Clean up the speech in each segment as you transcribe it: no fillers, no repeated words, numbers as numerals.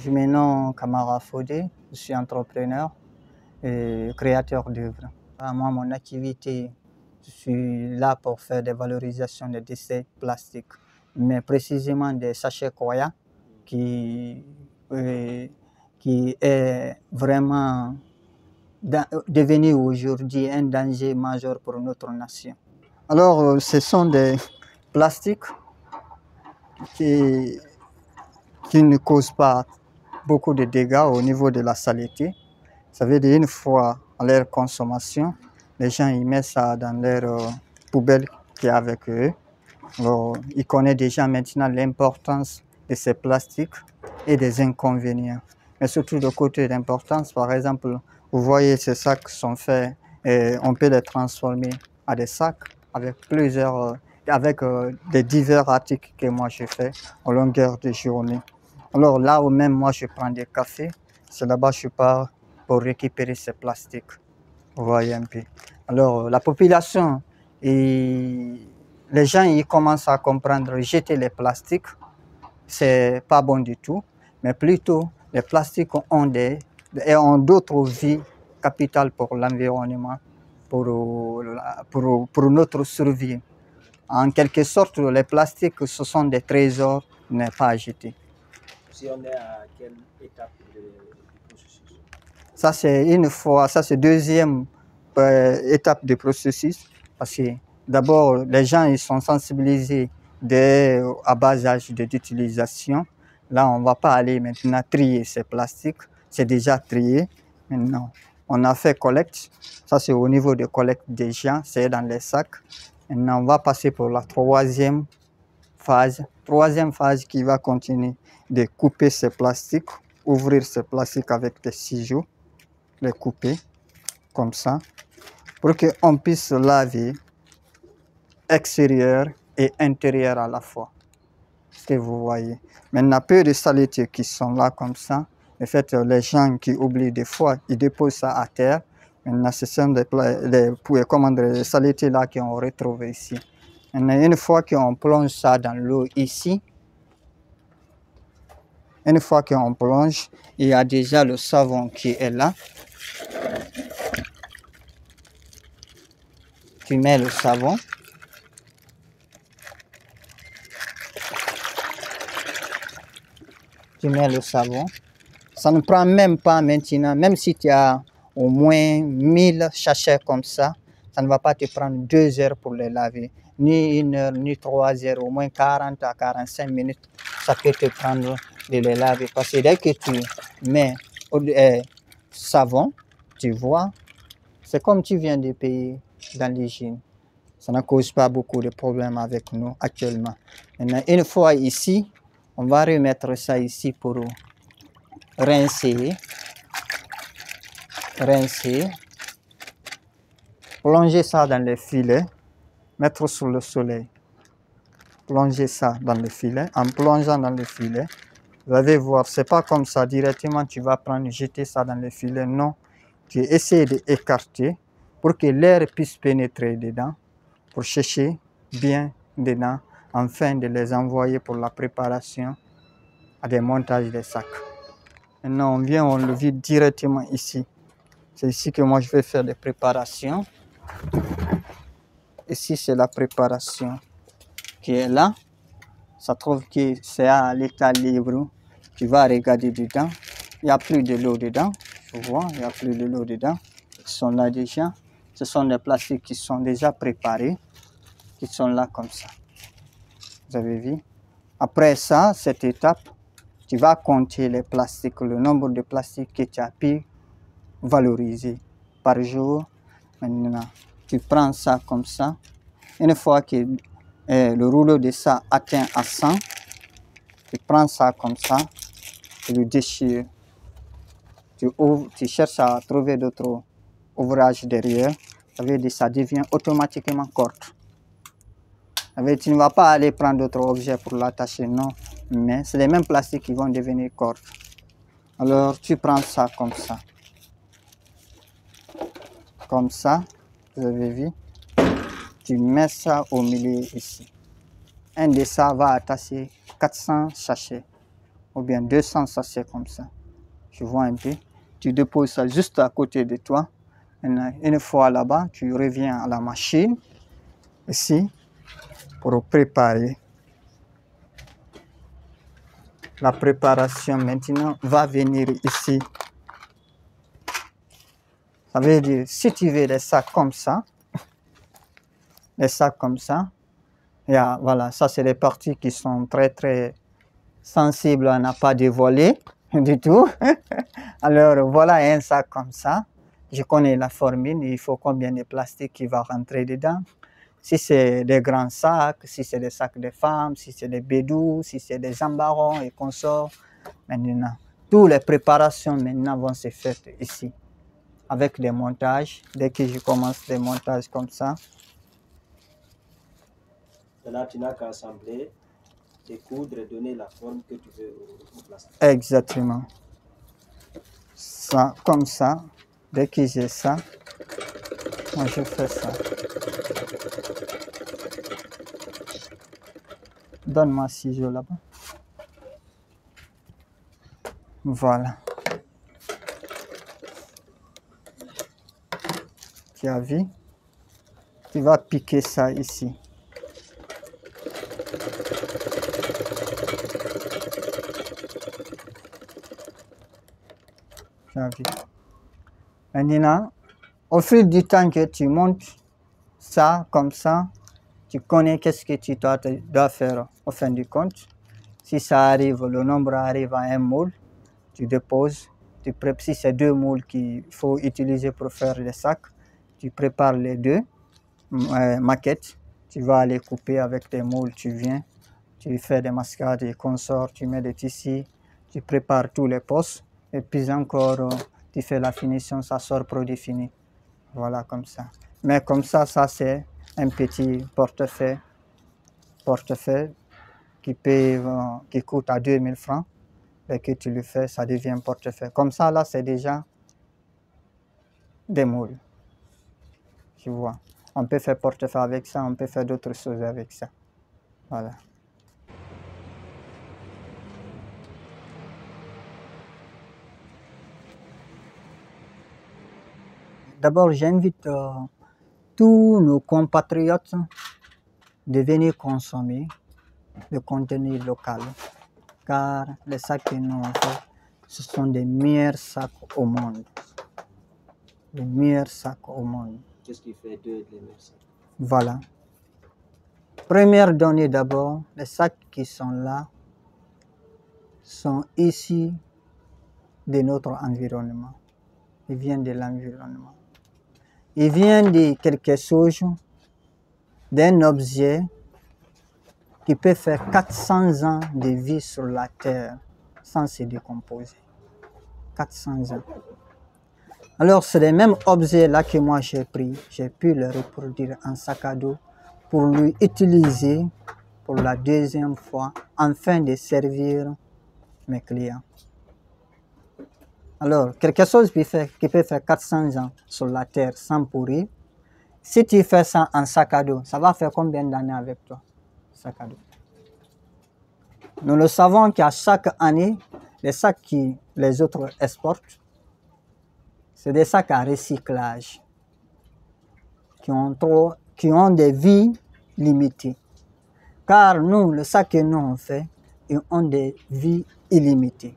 Je me nomme Kamara Fodé, je suis entrepreneur et créateur d'œuvres. Moi, mon activité, je suis là pour faire des valorisations des déchets plastiques, mais précisément des sachets Koya qui est vraiment devenu aujourd'hui un danger majeur pour notre nation. Alors, ce sont des plastiques qui ne causent pas beaucoup de dégâts au niveau de la saleté. Ça veut dire une fois à leur consommation, les gens ils mettent ça dans leur poubelle qui est avec eux. Alors, ils connaissent déjà maintenant l'importance de ces plastiques et des inconvénients. Mais surtout de côté d'importance, par exemple, vous voyez ces sacs sont faits et on peut les transformer à des sacs avec des divers articles que moi je fais en longueur de journée. Alors là où même moi je prends des cafés, c'est là-bas que je pars pour récupérer ces plastiques. Vous voyez un peu. Alors la population et les gens ils commencent à comprendre jeter les plastiques, c'est pas bon du tout, mais plutôt les plastiques ont d'autres vies capitales pour l'environnement, pour notre survie. En quelque sorte, les plastiques, ce sont des trésors, n'est pas à jeter. Si on est à quelle étape du processus? Ça, c'est deuxième étape du processus, parce que d'abord, les gens ils sont sensibilisés à bas âge d'utilisation. Là, on ne va pas aller maintenant trier ces plastiques, c'est déjà trié. Maintenant, on a fait collecte, ça c'est au niveau de collecte des gens, c'est dans les sacs. Maintenant, on va passer pour la troisième phase qui va continuer de couper ces plastiques, ouvrir ces plastiques avec des ciseaux, les couper comme ça, pour qu'on puisse laver extérieur et intérieur à la fois. Ce que vous voyez. Maintenant, peu de saletés qui sont là comme ça. En fait, les gens qui oublient des fois, ils déposent ça à terre. Maintenant, ce sont des saletés là qu'on retrouve ici. Maintenant, une fois qu'on plonge ça dans l'eau ici, il y a déjà le savon qui est là. Tu mets le savon. Ça ne prend même pas maintenant, même si tu as au moins 1000 sachets comme ça, ça ne va pas te prendre 2 heures pour les laver, ni 1 heure, ni 3 heures, au moins 40 à 45 minutes, ça peut te prendre de les laver. Parce que dès que tu mets savon, tu vois, c'est comme tu viens de payer dans l'hygiène. Ça ne cause pas beaucoup de problèmes avec nous actuellement. Maintenant, une fois ici, on va remettre ça ici pour rincer, plonger ça dans les filets, mettre sous le soleil, plonger ça dans le filet. En plongeant dans le filet, vous allez voir, c'est pas comme ça directement tu vas prendre, jeter ça dans le filet. Non, tu essaies d'écarter pour que l'air puisse pénétrer dedans, pour chercher bien dedans, afin de les envoyer pour la préparation à des montages des sacs. Maintenant, on le vide directement ici. C'est ici que moi je vais faire des préparations. Ici, c'est la préparation qui est là. Ça trouve que c'est à l'état libre. Tu vas regarder dedans. Il n'y a plus de l'eau dedans. Tu vois, il n'y a plus de l'eau dedans. Ils sont là déjà. Ce sont des plastiques qui sont déjà préparés, qui sont là comme ça. Vous avez vu? Après ça, cette étape, tu vas compter les plastiques, le nombre de plastiques que tu as pu valoriser par jour. Maintenant, tu prends ça comme ça. Une fois que le rouleau de ça atteint à 100, tu prends ça comme ça, tu le déchires. Tu cherches à trouver d'autres ouvrages derrière. Ça veut dire que ça devient automatiquement corde. Tu ne vas pas aller prendre d'autres objets pour l'attacher, non. Mais c'est les mêmes plastiques qui vont devenir corde. Alors, tu prends ça comme ça. Comme ça, vous avez vu. Tu mets ça au milieu ici. Un de ça va attacher 400 sachets. ou bien 200 sachets comme ça. Tu vois un peu. Tu déposes ça juste à côté de toi. Une fois là-bas, tu reviens à la machine, ici, pour préparer. La préparation maintenant va venir ici. Ça veut dire, si tu veux des sacs comme ça, voilà, ça c'est les parties qui sont très très sensibles à ne pas dévoiler du tout. Alors voilà un sac comme ça. Je connais la formule, il faut combien de plastique qui va rentrer dedans. Si c'est des grands sacs, si c'est des sacs de femmes, si c'est des bédous, si c'est des embarrons et consorts. Maintenant, toutes les préparations maintenant vont se faire ici, avec des montages. Dès que je commence les montages comme ça. Maintenant, tu n'as qu'à assembler, découdre et donner la forme que tu veux au plastique. Exactement. Ça, comme ça. Dès que j'ai ça, moi je fais ça. Donne-moi ciseau là-bas. Voilà. Tu as vu? Tu vas piquer ça ici. Tu as vu? Maintenant, au fil du temps que tu montes ça comme ça, tu connais qu'est-ce que tu dois faire au fin du compte. Si ça arrive, le nombre arrive à un moule, tu déposes. Si c'est 2 moules qu'il faut utiliser pour faire les sacs, tu prépares les 2 maquettes. Tu vas les couper avec tes moules, tu viens, tu fais des mascarades et consorts, tu mets des tissus, tu prépares tous les postes et puis encore tu fais la finition, ça sort produit fini. Voilà comme ça. Mais comme ça c'est un petit portefeuille qui coûte à 2000 francs. Et que tu le fais, ça devient un portefeuille. Comme ça, là, c'est déjà des moules. Tu vois. On peut faire portefeuille avec ça, on peut faire d'autres choses avec ça. Voilà. D'abord, j'invite tous nos compatriotes de venir consommer le contenu local. Car les sacs que nous avons fait, ce sont des meilleurs sacs au monde. Les meilleurs sacs au monde. Qu'est-ce qui fait deux des meilleurs sacs? Voilà. Première donnée d'abord, les sacs qui sont là sont issus de notre environnement. Ils viennent de l'environnement. Ils viennent de quelque chose, d'un objet qui peut faire 400 ans de vie sur la Terre sans se décomposer. 400 ans. Alors, c'est les mêmes objets-là que moi j'ai pris. J'ai pu le reproduire en sac à dos pour lui utiliser pour la deuxième fois, afin de servir mes clients. Alors, quelque chose qui peut faire 400 ans sur la Terre sans pourrir, si tu fais ça en sac à dos, ça va faire combien d'années avec toi, sac à dos? Nous le savons qu'à chaque année, les sacs que les autres exportent, c'est des sacs à recyclage qui ont des vies limitées. Car nous, le sac que nous on fait, ils ont des vies illimitées.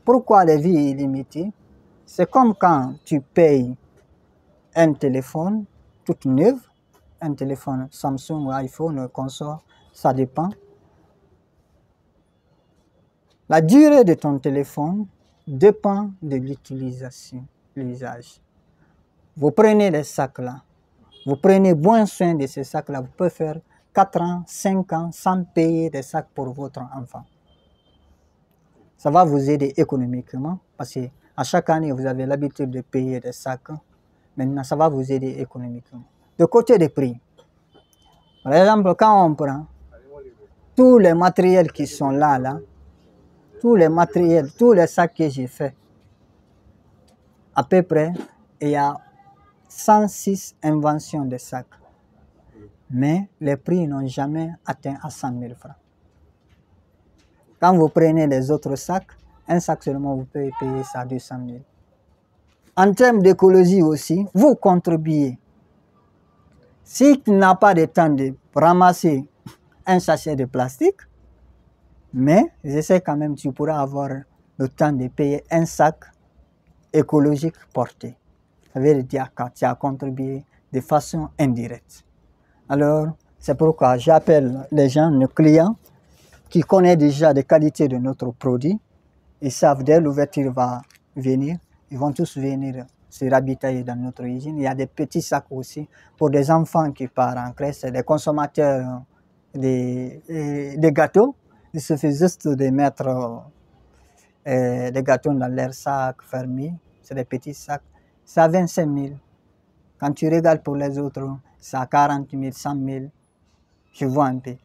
Pourquoi les vies illimitées? C'est comme quand tu payes un téléphone tout neuf, un téléphone Samsung ou iPhone, consort, ça dépend. La durée de ton téléphone dépend de l'utilisation, l'usage. Vous prenez les sacs là, vous prenez bon soin de ces sacs là, vous pouvez faire 4 ans, 5 ans sans payer des sacs pour votre enfant. Ça va vous aider économiquement parce qu'à chaque année, vous avez l'habitude de payer des sacs. Maintenant, ça va vous aider économiquement. De côté des prix, par exemple, quand on prend tous les matériels qui sont là, tous les matériels, tous les sacs que j'ai fait, à peu près, il y a 106 inventions de sacs. Mais les prix n'ont jamais atteint à 100 000 francs. Quand vous prenez les autres sacs, un sac seulement, vous pouvez payer ça 200 000. En termes d'écologie aussi, vous contribuez. Si tu n'as pas de temps de ramasser un sachet de plastique, mais j'essaie quand même, tu pourras avoir le temps de payer un sac écologique porté. Ça veut dire que tu as contribué de façon indirecte. Alors, c'est pourquoi j'appelle les gens, nos clients, qui connaissent déjà les qualités de notre produit. Ils savent dès l'ouverture va venir, ils vont tous venir se ravitailler dans notre usine. Il y a des petits sacs aussi pour des enfants qui partent en crèche, des consommateurs des gâteaux. Il suffit juste de mettre des gâteaux dans leur sac fermé. C'est des petits sacs. C'est à 25 000. Quand tu regardes pour les autres, c'est à 40 000, 100 000. Je vois un peu.